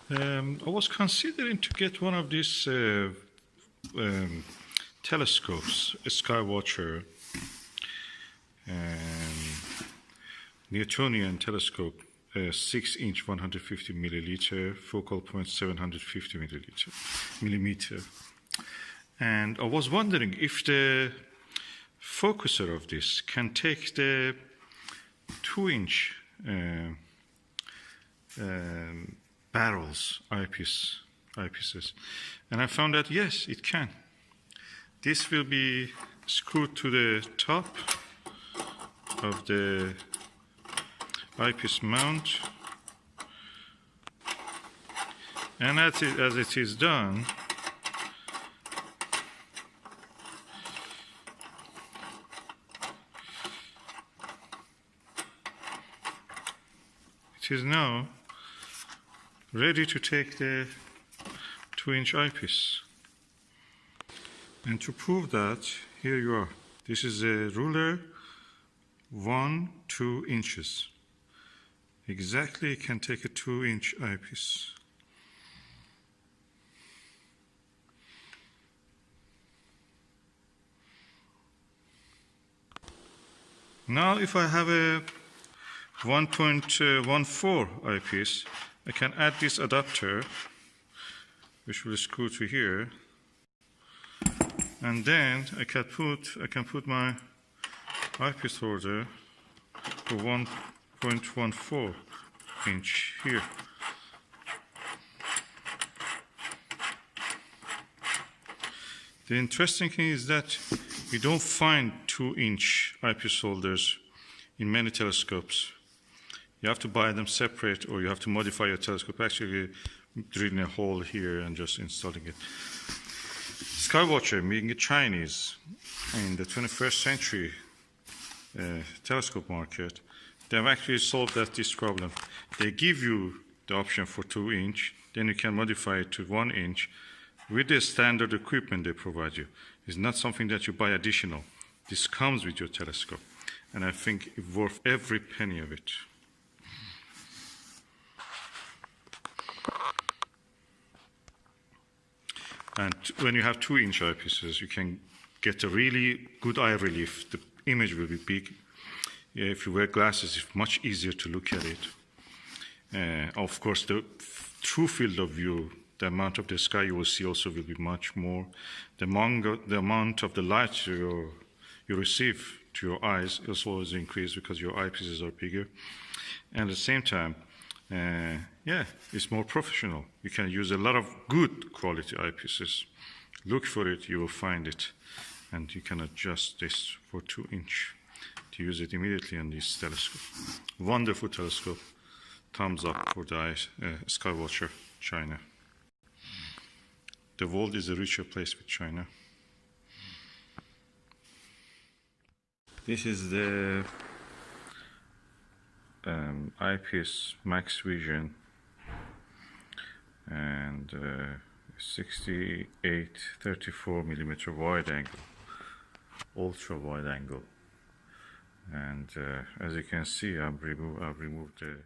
I was considering to get one of these telescopes, a SkyWatcher, Newtonian telescope, 6-inch, 150 milliliter, focal point 750 millimeter. And I was wondering if the focuser of this can take the 2-inch barrels, eyepieces. And I found that yes, it can. This will be screwed to the top of the eyepiece mount, and as it is done, it is now ready to take the 2-inch eyepiece. And to prove that, here you are. This is a ruler, 2 inches. Exactly, you can take a 2-inch eyepiece. Now, if I have a 1.14 eyepiece, I can add this adapter, which will screw to here, and then I can put my eyepiece holder for 1.14 inch here. The interesting thing is that you don't find 2-inch eyepiece holders in many telescopes. You have to buy them separate, or you have to modify your telescope, actually drilling a hole here and just installing it. SkyWatcher, being a Chinese in the 21st century telescope market, they have actually solved this problem. They give you the option for 2-inch, then you can modify it to 1-inch with the standard equipment they provide you. It's not something that you buy additional. This comes with your telescope, and I think it's worth every penny of it. And when you have 2-inch eyepieces, you can get a really good eye relief. The image will be big. If you wear glasses, it's much easier to look at it. Of course, the true field of view, the amount of the sky you will see also will be much more. The amount of the light you receive to your eyes also always increase because your eyepieces are bigger. And at the same time, it's more professional. You can use a lot of good quality eyepieces. Look for it, you will find it. And you can adjust this for 2-inch to use it immediately on this telescope. Wonderful telescope. Thumbs up for the SkyWatcher, China. The world is a richer place with China. This is the eyepiece Max Vision, and 68-34 millimeter wide angle, ultra wide angle, and as you can see, I've removed the